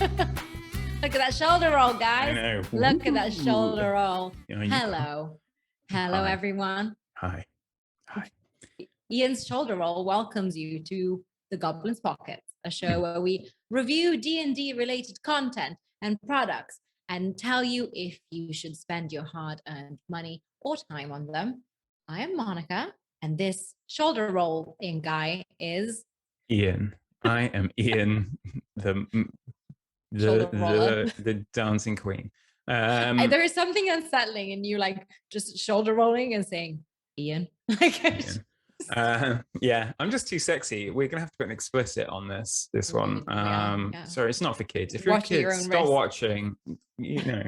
Look at that shoulder roll, guys. I know. Look at that shoulder roll. Hello. Hello, Hi. everyone. Hi. Ian's shoulder roll welcomes you to the Goblins Pockets, a show where we review D&D related content and products and tell you if you should spend your hard-earned money or time on them. I am Monica, and this shoulder roll in guy is Ian. I am Ian, the dancing queen. There is something unsettling in you, like just shoulder rolling and saying Ian. Ian. Yeah, I'm just too sexy. We're gonna have to put an explicit on this one. Yeah. Sorry, it's not for kids. If you're a kid, stop risk. watching. You know,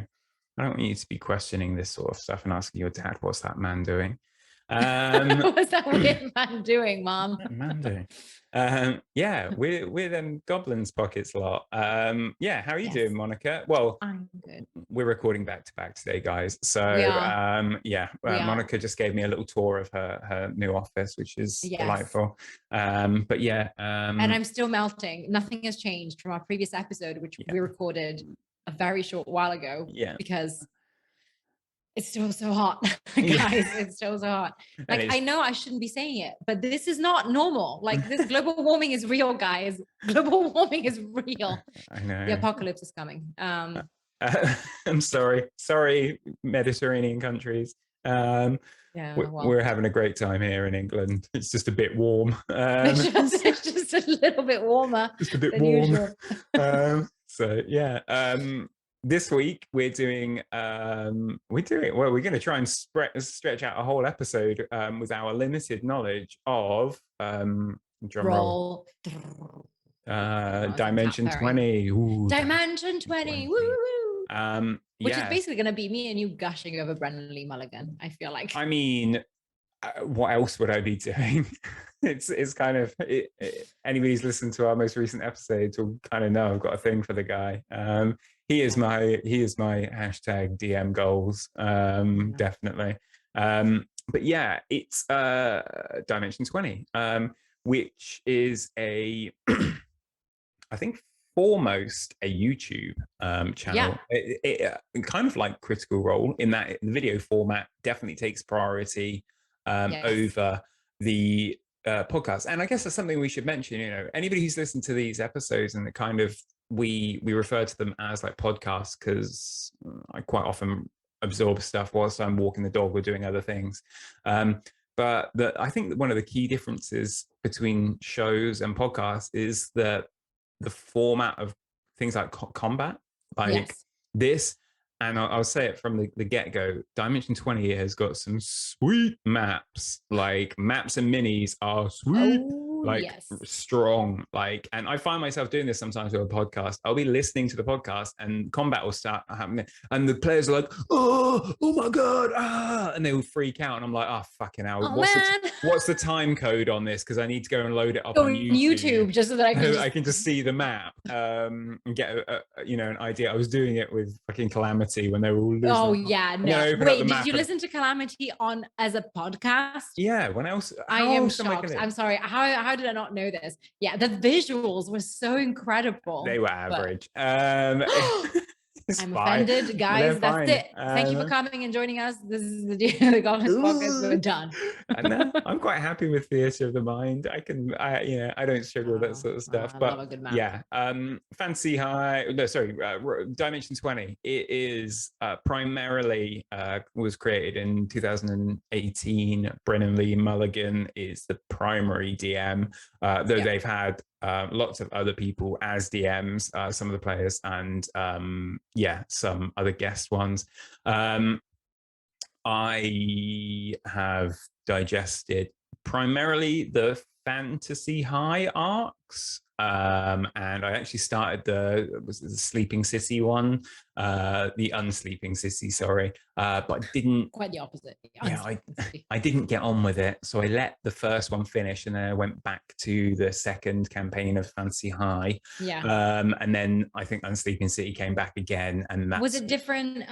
I don't want you to be questioning this sort of stuff and asking your dad, "What's that man doing?" What's that weird man doing, Mom? Man doing? Yeah, we're them Goblins Pockets lot. Yeah, how are you doing, Monica? Well, I'm good. We're recording back to back today, guys. So Monica just gave me a little tour of her new office, which is delightful. But yeah, and I'm still melting. Nothing has changed from our previous episode, which we recorded a very short while ago. Yeah, because it's still so hot, guys. It's still so hot. Like, I know I shouldn't be saying it, but this is not normal. Like, this global warming is real, guys. Global warming is real. I know. The apocalypse is coming. I'm sorry, Mediterranean countries. We're having a great time here in England. It's just a bit warm. It's just a little bit warmer. Just a bit warm. So yeah. This week we're going to try and stretch out a whole episode with our limited knowledge of roll. Dimension 20. Ooh, Dimension 20. Woo! Which is yeah. basically going to be me and you gushing over Brennan Lee Mulligan, I feel like. I mean, what else would I be doing? It's kind of anybody who's listened to our most recent episodes will kind of know I've got a thing for the guy. He is my hashtag DM goals, definitely. But yeah, it's Dimension 20, which is I think foremost a YouTube channel. It kind of like Critical Role in that the video format definitely takes priority over the podcast. And I guess that's something we should mention. You know, anybody who's listened to these episodes and the kind of we refer to them as like podcasts because I quite often absorb stuff whilst I'm walking the dog or doing other things. But I think that one of the key differences between shows and podcasts is the format of things like combat, like this. And I'll say it from the get-go, Dimension 20 has got some sweet maps. Like, maps and minis are sweet. Strong, like, and I find myself doing this sometimes with a podcast. I'll be listening to the podcast and combat will start happening and the players are like, oh my god, and they will freak out and I'm like, oh fucking hell, what's the time code on this, because I need to go and load it up on YouTube just so that I can just see the map and get an idea. I was doing it with fucking Calamity when they were all losing. Wait, did you listen to Calamity on as a podcast? Yeah, when else? I am shocked. I'm sorry, how did I not know this? Yeah, the visuals were so incredible. They were average. I'm offended, guys. That's it. Thank you for coming and joining us. This is the Goblins Podcast. We're done. And I'm quite happy with Theatre of the Mind. I don't struggle with that sort of stuff. I but love a good map. Yeah, Dimension 20. It is primarily was created in 2018. Brennan Lee Mulligan is the primary DM, though they've had lots of other people as DMs, some of the players, and some other guest ones. I have digested primarily the Fantasy High arcs, and I actually started the Sleeping Sissy one, the Unsleeping Sissy, sorry, but I didn't. Quite the opposite. I didn't get on with it, so I let the first one finish, and then I went back to the second campaign of Fantasy High. And then I think Unsleeping City came back again, and that was it different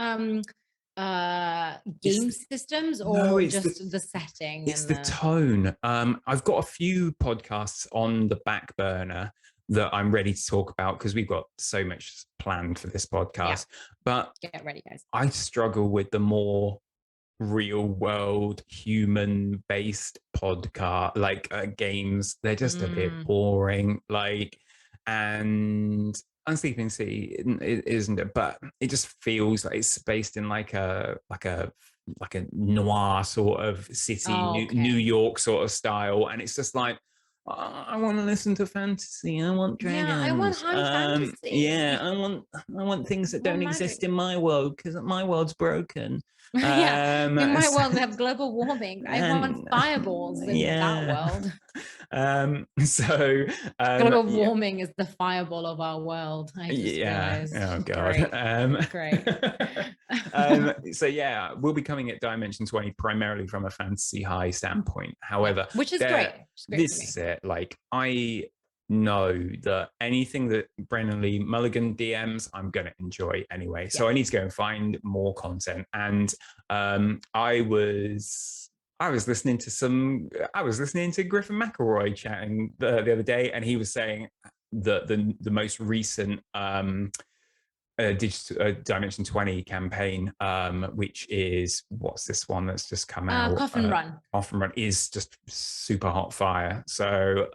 game systems or just the setting? It's the tone. I've got a few podcasts on the back burner that I'm ready to talk about because we've got so much planned for this podcast. But get ready, guys. I struggle with the more real world human based podcast games. They're just a bit boring, and Unsleeping Sea isn't it, but it just feels like it's based in like a noir sort of city, New York sort of style, and it's just like, I want to listen to fantasy. I want dragons. Yeah, I want high fantasy. Yeah, I want things that don't exist in my world because my world's broken. In my world we have global warming. I want fireballs in that world. Global warming is the fireball of our world. I just realized. Oh god. Great. So we'll be coming at Dimension 20 primarily from a fantasy high standpoint. However, which is great. This is it. Like, I know that anything that Brennan Lee Mulligan DMs, I'm going to enjoy anyway. So I need to go and find more content. And I was listening to Griffin McElroy chatting the other day, and he was saying that the most recent Dimension 20 campaign, which is, what's this one that's just come out? Coffin Run. Coffin Run is just super hot fire. So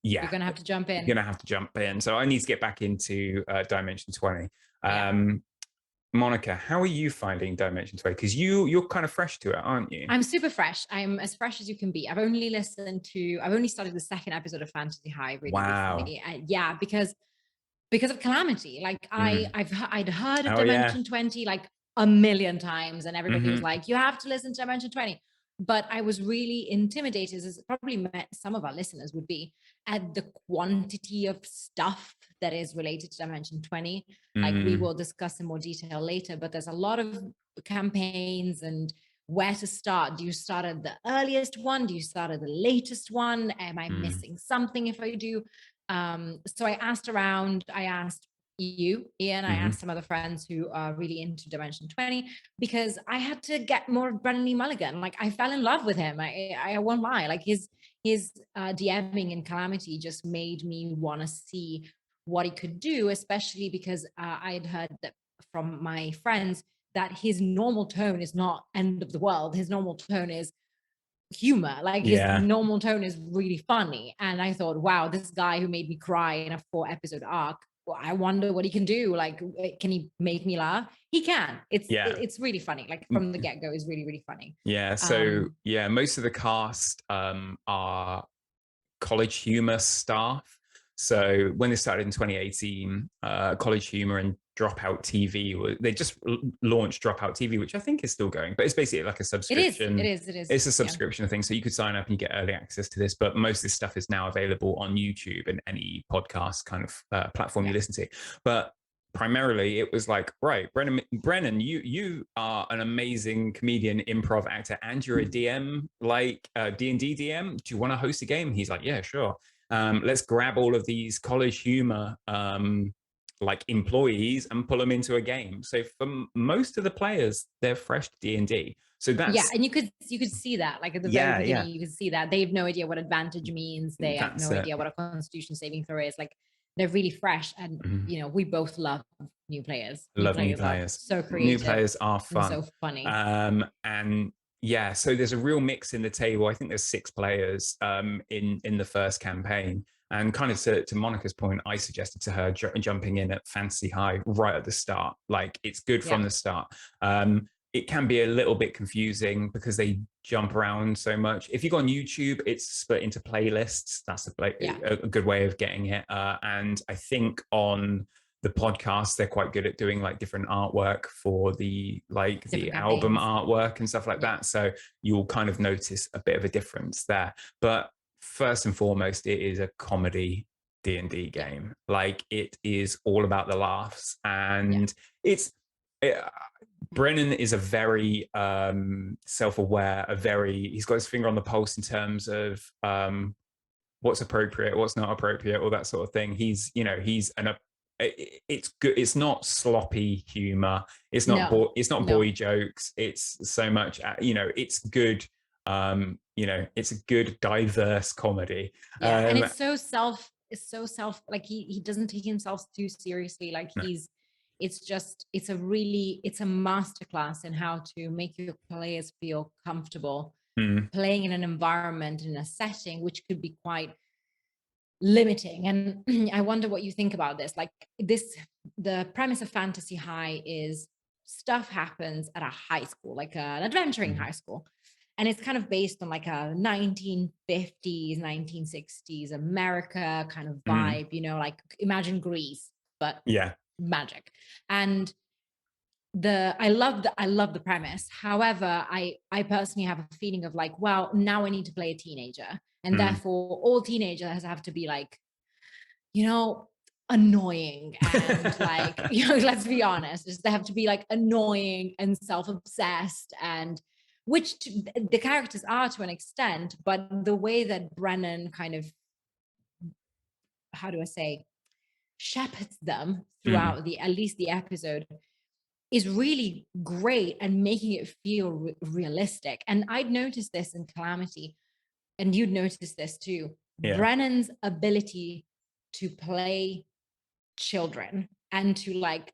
you're gonna have to jump in. So I need to get back into Dimension 20. Monica, how are you finding Dimension 20? Because you're kind of fresh to it, aren't you? I'm super fresh. I'm as fresh as you can be. I've only started the second episode of Fantasy High really recently. Because of Calamity. Like I'd heard of Dimension 20 like a million times, and everybody was like, you have to listen to Dimension 20. But I was really intimidated, as probably some of our listeners would be, at the quantity of stuff that is related to Dimension 20. Like, we will discuss in more detail later, but there's a lot of campaigns and where to start. Do you start at the earliest one? Do you start at the latest one? Am I missing something if I do? So I asked around, I asked you, Ian, I asked some other friends who are really into Dimension 20, because I had to get more of Brennan Lee Mulligan. Like, I fell in love with him. I won't lie. Like, his DMing in Calamity just made me want to see what he could do, especially because I had heard that from my friends that his normal tone is not end of the world. His normal tone is humor. Like, his normal tone is really funny. And I thought, wow, this guy who made me cry in a 4-episode arc, well, I wonder what he can do. Like, can he make me laugh? He can. It's really funny. Like, from the get-go is really, really funny. So most of the cast are College Humor staff. So when they started in 2018, College Humor and Dropout TV, they just launched Dropout TV, which I think is still going, but it's basically like a subscription. It is. It's a subscription thing. So you could sign up and you get early access to this, but most of this stuff is now available on YouTube and any podcast kind of platform you listen to. But primarily it was like, right, Brennan, you are an amazing comedian, improv actor, and you're a DM, like D&D DM. Do you want to host a game? He's like, yeah, sure. Let's grab all of these College Humor like employees and pull them into a game. So for most of the players, they're fresh to D&D. So that's and you could see that, like, at the very beginning, you could see that they have no idea what advantage means. They have no idea what a Constitution saving throw is. Like, they're really fresh, and you know, we both love new players. Love new players. So creative. New players are fun. So funny. And yeah, so there's a real mix in the table. I think there's 6 players in the first campaign. And kind of to Monica's point, I suggested to her jumping in at Fantasy High right at the start. Like, it's good from the start. It can be a little bit confusing because they jump around so much. If you go on YouTube, it's split into playlists. That's a good way of getting it. And I think on the podcast, they're quite good at doing like different artwork for the album artwork and stuff like that. So you'll kind of notice a bit of a difference there. But first and foremost, it is a comedy D&D game. Like, it is all about the laughs, and Brennan is a very self-aware, he's got his finger on the pulse in terms of what's appropriate, what's not appropriate, all that sort of thing. It's good. It's not sloppy humor. It's not boy jokes. It's so much, it's good. It's a good diverse comedy. And it's so is so like he doesn't take himself too seriously. Like No. it's a masterclass in how to make your players feel comfortable playing in an environment, in a setting, which could be quite limiting. And I wonder what you think about this. Like the premise of Fantasy High is stuff happens at a high school, like an adventuring high school. And it's kind of based on like a 1950s, 1960s America kind of vibe, you know, like imagine Greece, but magic. And I love the premise. However, I personally have a feeling of like, well, now I need to play a teenager. And therefore all teenagers have to be like, you know, annoying and like, you know, let's be honest, they have to be like annoying and self-obsessed, and which the characters are to an extent, but the way that Brennan kind of, how do I say, shepherds them throughout at least the episode is really great and making it feel realistic. And I'd noticed this in Calamity, and you'd noticed this too. Brennan's ability to play children and to like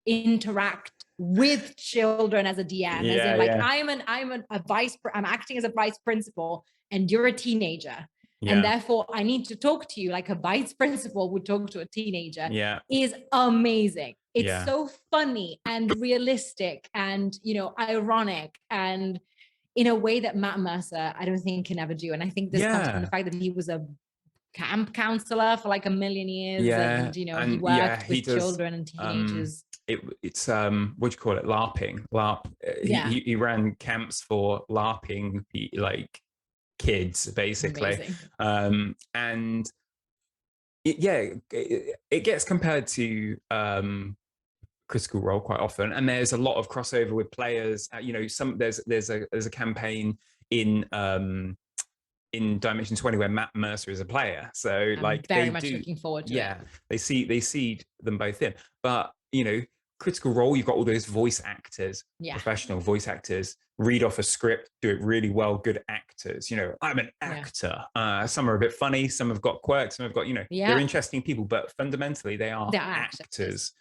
interact with children as a DM, as in like I'm acting as a vice principal and you're a teenager. And therefore I need to talk to you like a vice principal would talk to a teenager is amazing. It's so funny and realistic and, you know, ironic, and in a way that Matt Mercer, I don't think, can ever do. And I think this comes from the fact that he was a camp counselor for like a million years, and you know, he worked with children and teenagers. It's what do you call it, LARP. He ran camps for LARPing like kids basically. And it gets compared to Critical Role quite often, and there's a lot of crossover with players. You know, there's a campaign in Dimension 20 where Matt Mercer is a player, so I'm like very much looking forward to it. They seed them both in. But you know, Critical Role, you've got all those voice actors, professional voice actors, read off a script, do it really well, good actors. You know, I'm an actor. Some are a bit funny, some have got quirks, some have got, you know, they're interesting people, but fundamentally they're actors.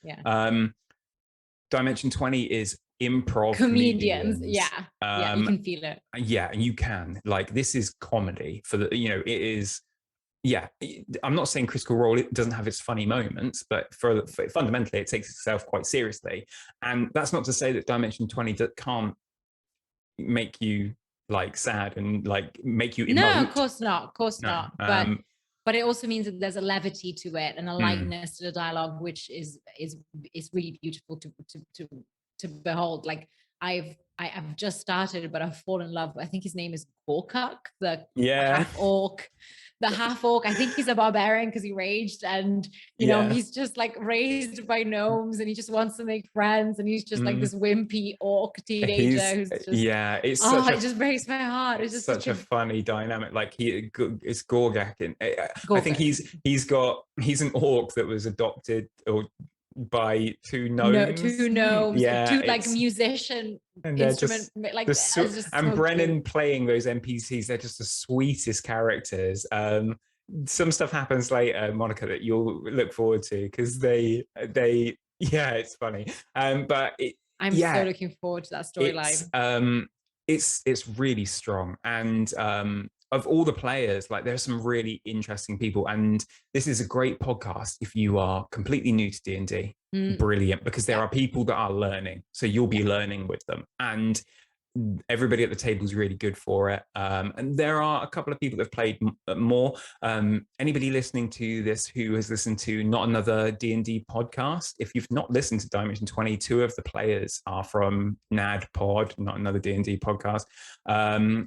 Dimension 20 is improv comedians. You can feel it. And you can, like, this is comedy for the, you know, it is. I'm not saying Critical Role, it doesn't have its funny moments, but for fundamentally it takes itself quite seriously. And that's not to say that Dimension 20 that can't make you like sad and like make you emote. No, of course not. But it also means that there's a levity to it and a lightness to the dialogue, which is really beautiful to behold. Like I've just started, but I've fallen in love. I think his name is Gorkuk, the half orc. The half orc. I think he's a barbarian because he raged, and you know, he's just like raised by gnomes, and he just wants to make friends, and he's just like this wimpy orc teenager who's just it just breaks my heart. It's just such a funny dynamic. Like it's Gorgak, and I think he's an orc that was adopted or by two gnomes. Two like musician and instrument, like and Brennan playing those NPCs, they're just the sweetest characters. Some stuff happens later, Monica, that you'll look forward to because they it's funny. But I'm so looking forward to that storyline. It's really strong, and of all the players, like there's some really interesting people, and this is a great podcast if you are completely new to D&D. Brilliant, because there are people that are learning, so you'll be learning with them, and everybody at the table is really good for it. And there are a couple of people that have played more. Anybody listening to this who has listened to Not Another D&D podcast, if you've not listened to Dimension 20, two of the players are from NAD Pod, Not Another D&D podcast.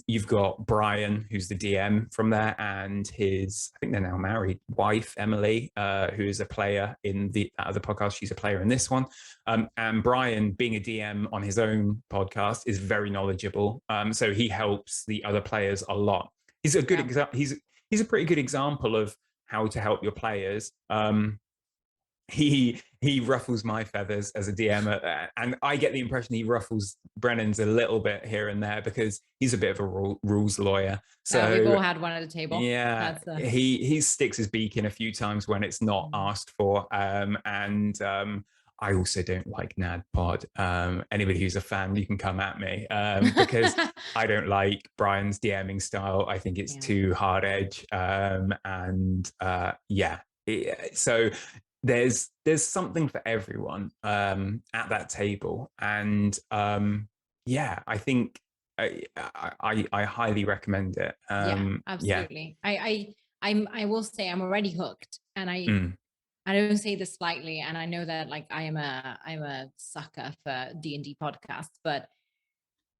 You've got Brian, who's the DM from there, and his, I think they're now married, wife, Emily, who is a player in the other podcast. She's a player in this one. And Brian, being a DM on his own podcast, is very knowledgeable. So he helps the other players a lot. He's a good example. He's a pretty good example of how to help your players. he ruffles my feathers as a DM, and I get the impression he ruffles Brennan's a little bit here and there because he's a bit of a rules lawyer. So we've all had one at the table. Yeah, he sticks his beak in a few times when it's not asked for, and I also don't like NADPod. Anybody who's a fan, you can come at me because I don't like Brian's DMing style. I think it's too hard edge, so there's something for everyone at that table, and I think I highly recommend it. Absolutely. I will say I'm already hooked, and I don't say this slightly, and I know that like I'm a sucker for D&D podcasts, but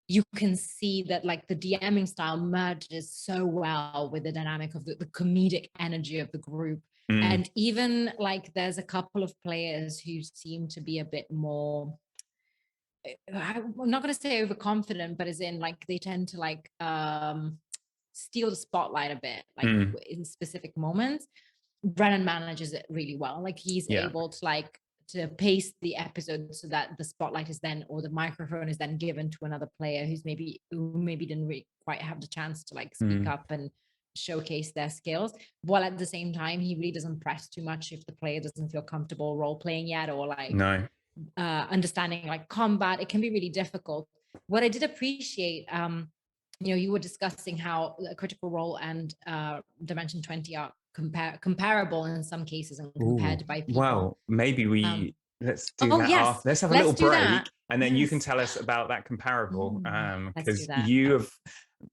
you can see that like the DMing style merges so well with the dynamic of the comedic energy of the group. And even like there's a couple of players who seem to be a bit more, I'm not going to say overconfident, but as in like they tend to like steal the spotlight a bit, like in specific moments. Brennan manages it really well. Like he's able to like to pace the episode so that the spotlight is then, or the microphone is then given to another player who maybe didn't quite have the chance to like speak up and showcase their skills, while at the same time he really doesn't press too much if the player doesn't feel comfortable role playing yet, or like understanding like combat. It can be really difficult. What I did appreciate, you were discussing how Critical Role and Dimension 20 are comparable in some cases and compared by people. Well, maybe let's do that after. Let's have a little break, and then you can tell us about that comparable, because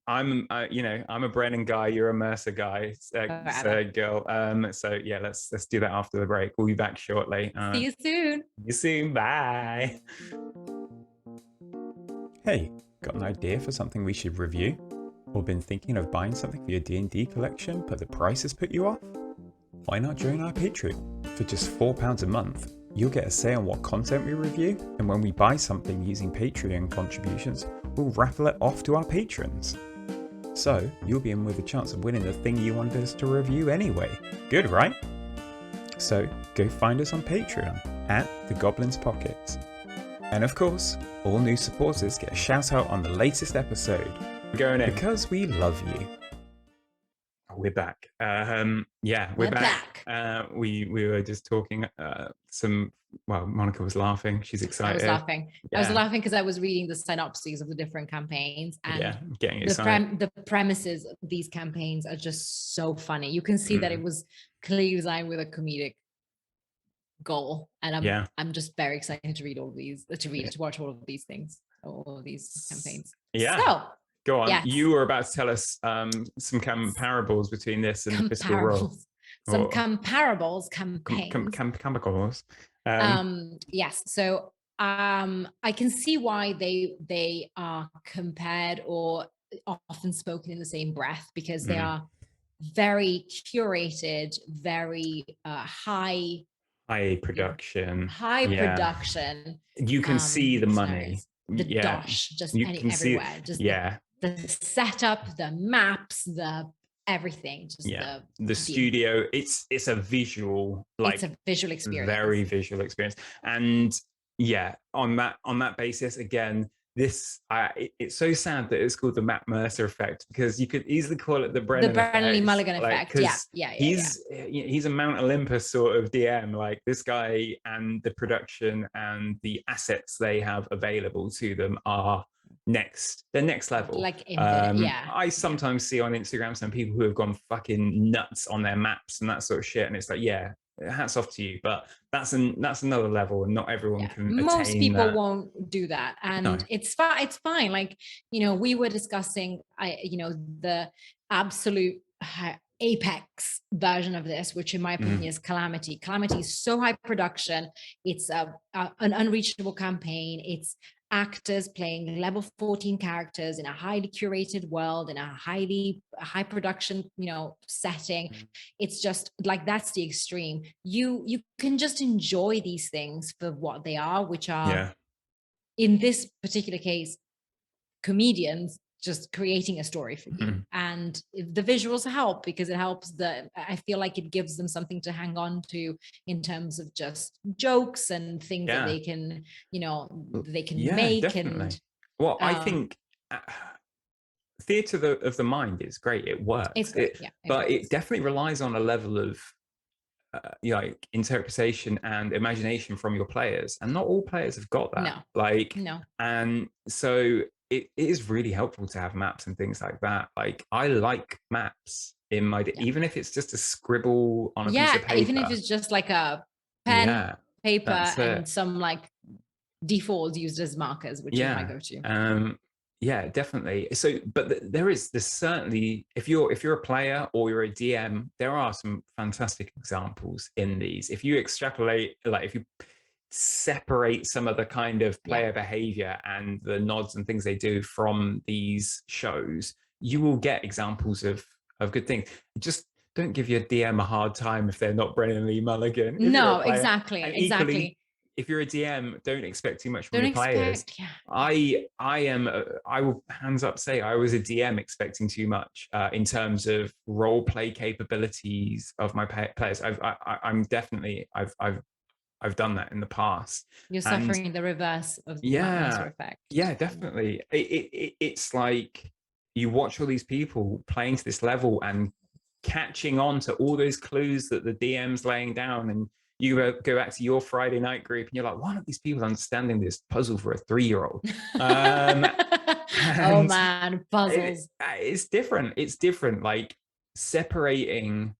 I'm a Brennan guy, you're a Mercer guy, girl. So yeah, let's do that after the break. We'll be back shortly. See you soon. See you soon. Bye. Hey, got an idea for something we should review? Or been thinking of buying something for your D&D collection, but the price has put you off? Why not join our Patreon? For just £4 a month, you'll get a say on what content we review, and when we buy something using Patreon contributions, we'll raffle it off to our patrons. So, you'll be in with a chance of winning the thing you wanted us to review anyway. Good, right? So, go find us on Patreon at The Goblins Pockets. And of course, all new supporters get a shout out on the latest episode. Going in. Because we love you. We're back. We're back. We were just talking Monica was laughing. She's excited. I was laughing because I was reading the synopses of the different campaigns, and getting excited. The premises of these campaigns are just so funny. You can see that it was clearly designed with a comedic goal, and I'm just very excited to read all of these, to watch all of these things, all of these campaigns. So go on. Yes. You were about to tell us some comparables between this and Critical Role. Some comparables campaigns. Comparables. Yes. So I can see why they are compared or often spoken in the same breath, because they are very curated, very high production. You can see the money. The dosh just everywhere. The setup, the maps, the everything. The studio. It's a visual, it's a visual experience. Very visual experience. And on that basis, again, it's so sad that it's called the Matt Mercer effect, because you could easily call it the Brennan Lee Mulligan effect. He's a Mount Olympus sort of DM. Like this guy, and the production and the assets they have available to them are next level. Like I sometimes see on Instagram some people who have gone fucking nuts on their maps and that sort of shit, and it's like, hats off to you, but that's another level, and not everyone can most people that. Won't do that, and it's fine. Like, we were discussing the absolute apex version of this, which in my opinion is Calamity. Calamity is so high production. It's an unreachable campaign. It's actors playing level 14 characters in a highly curated world, in a high production setting. It's just like, that's the extreme. You can just enjoy these things for what they are, which are in this particular case comedians just creating a story for you. Mm-hmm. And the visuals help because it helps I feel like it gives them something to hang on to in terms of just jokes and things that they can, make. Definitely. And well, I think theatre of the mind is great. It works. It's great, but it definitely relies on a level of like interpretation and imagination from your players, and not all players have got that. No. And so it is really helpful to have maps and things like that. Like I like maps in my even if it's just a scribble on a piece of paper. Even if it's just like a pen, paper, and some like defaults used as markers, which is my go-to. Yeah, definitely. So, but there's certainly, if you're a player or you're a DM, there are some fantastic examples in these. If you extrapolate, like if you separate some of the kind of player behavior and the nods and things they do from these shows, you will get examples of good things. Just don't give your DM a hard time if they're not Brennan Lee Mulligan. No, exactly. Equally, if you're a DM, don't expect too much from your players. I will hands up say I was a DM expecting too much in terms of role play capabilities of my players. I've done that in the past. You're suffering the reverse of the effect. Yeah, definitely. It's like you watch all these people playing to this level and catching on to all those clues that the DM's laying down, and you go back to your Friday night group and you're like, why aren't these people understanding this puzzle for a 3-year-old? Oh man, puzzles. It's different. It's different. Like separating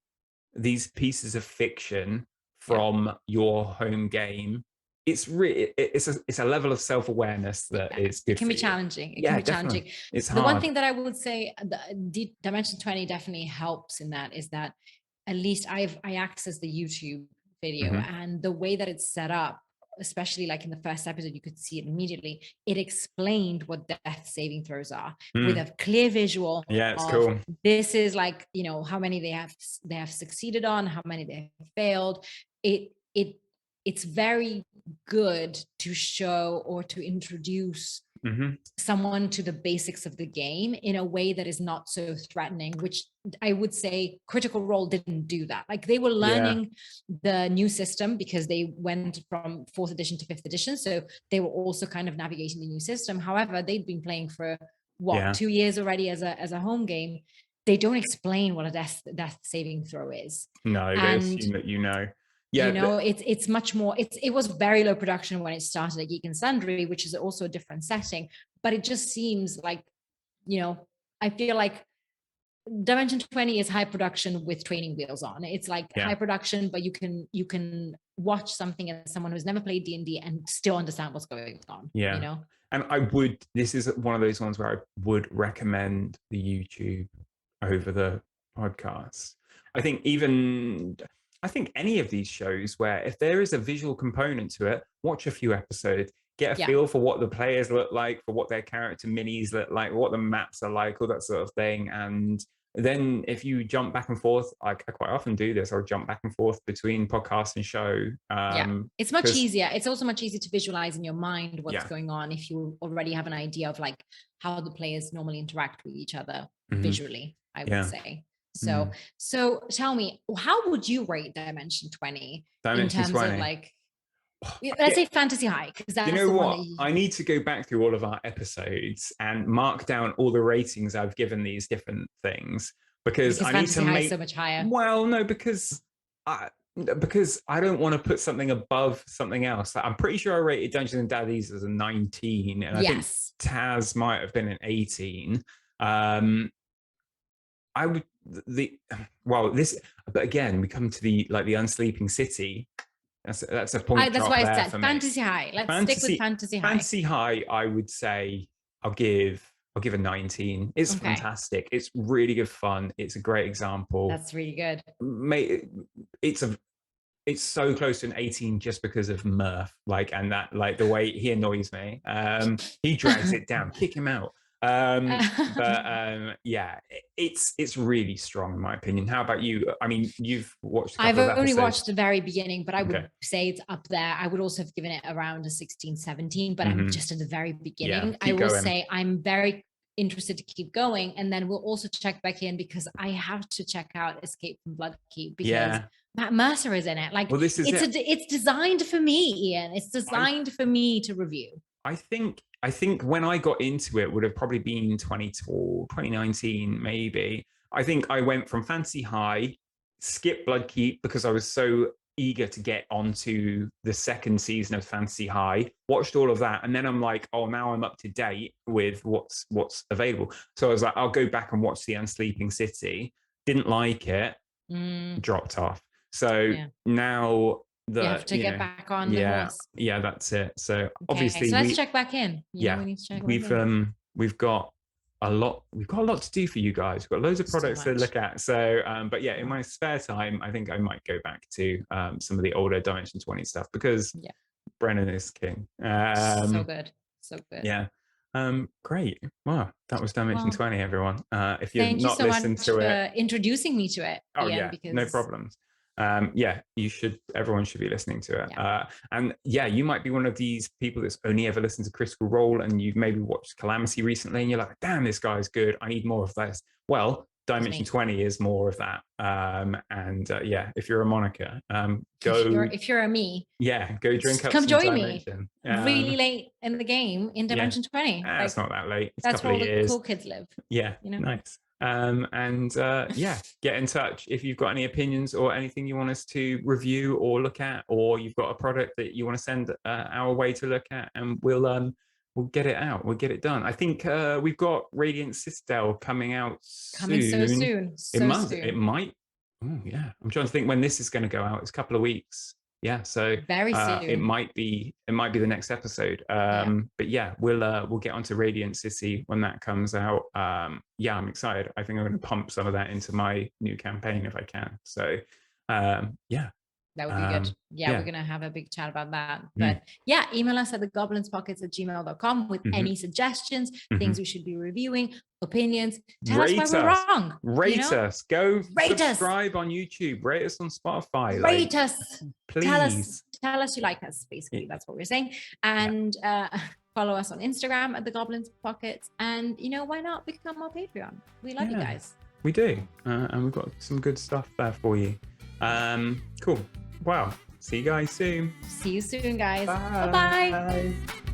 these pieces of fiction from your home game. It's really, it's a level of self-awareness that is good. It can be challenging. It can be challenging. It's hard. The one thing that I would say, Dimension 20 definitely helps in that, is that at least I access the YouTube video, and the way that it's set up, especially like in the first episode, you could see it immediately. It explained what death saving throws are with a clear visual. Yeah, it's cool. This is like, how many they have succeeded on, how many they have failed. It's very good to show or to introduce someone to the basics of the game in a way that is not so threatening, which I would say Critical Role didn't do that. Like they were learning the new system because they went from 4th edition to 5th edition. So they were also kind of navigating the new system. However, they'd been playing for 2 years already as a home game. They don't explain what a death saving throw is. No, they assume that Yeah, it's much more. It was very low production when it started at Geek and Sundry, which is also a different setting. But it just seems like, I feel like Dimension 20 is high production with training wheels on. It's like high production, but you can watch something as someone who's never played D&D and still understand what's going on. Yeah, and this is one of those ones where I would recommend the YouTube over the podcast. I think any of these shows where if there is a visual component to it, watch a few episodes, get a feel for what the players look like, for what their character minis look like, what the maps are like, all that sort of thing. And then if you jump back and forth, I quite often do this, I'll jump back and forth between podcast and show. It's much easier. It's also much easier to visualize in your mind what's going on if you already have an idea of like how the players normally interact with each other visually, I would say. So tell me, how would you rate Dimension 20 in terms of like, let's say fantasy high? Because that's what? I need to go back through all of our episodes and mark down all the ratings I've given these different things because I need to make so much higher. Well, no, because I don't want to put something above something else. I'm pretty sure I rated Dungeons and Daddies as a 19, and I think Taz might have been an 18. I would but again, we come to the Unsleeping City. That's a point. That's why I said fantasy high. Let's stick with fantasy high. Fantasy high, I would say I'll give a 19. It's fantastic. It's really good fun. It's a great example. That's really good. It's so close to an 18 just because of Murph, and that the way he annoys me. He drags it down. Kick him out. It's really strong in my opinion. How about you? I mean, you've watched I've only watched the very beginning, but I would say it's up there. I would also have given it around a 16, 17, but I'm just at the very beginning. I will say I'm very interested to keep going. And then we'll also check back in because I have to check out Escape from Bloodkeep because Matt Mercer is in it. Like, well, this is it's designed for me, Ian. It's designed for me to review. I think when I got into it would have probably been 2019, maybe. I think I went from Fantasy High, skipped Bloodkeep because I was so eager to get onto the second season of Fantasy High, watched all of that, and then I'm like, oh, now I'm up to date with what's available. So I was like, I'll go back and watch The Unsleeping City. Didn't like it, dropped off. So now you have to get back on the horse. Yeah, that's it. So obviously, so let's check back in. We need to check we've got a lot to do for you guys. We've got loads of products to look at. So but yeah, in my spare time, I think I might go back to some of the older Dimension 20 stuff because Brennan is king. So good. Yeah. Great. Wow, that was Dimension 20, everyone. If you've not listened to it, introducing me to it. Ian, because no problems. Everyone should be listening to it. And you might be one of these people that's only ever listened to Critical Role, and you've maybe watched Calamity recently and you're like, damn, this guy's good, I need more of this. Well, Dimension 20 is more of that. If you're a Monica, if you're a me, go drink up come some join Dimension. me really late in the game in Dimension 20. It's not that late. It's that's where all the cool kids live. Nice. Get in touch if you've got any opinions or anything you want us to review or look at, or you've got a product that you want to send our way to look at, and we'll get it out. We'll get it done. I think we've got Radiant Citadel coming out so soon. It might. Oh yeah, I'm trying to think when this is going to go out. It's a couple of weeks. Yeah, so very soon. It might be the next episode. But we'll get onto Radiant City when that comes out. I'm excited. I think I'm going to pump some of that into my new campaign if I can. So that would be good. We're going to have a big chat about that. But email us at thegoblinspodcast@gmail.com with any suggestions, things we should be reviewing, opinions. Tell us why we're wrong. Rate us. Go subscribe on YouTube. Rate us on Spotify. Rate us. Please. Tell us you like us. Basically, that's what we're saying. And follow us on Instagram at the Goblins Pockets. And why not become our Patreon? We love you guys. We do. And we've got some good stuff there for you. Cool. Wow. See you guys soon. See you soon, guys. Bye. Bye-bye.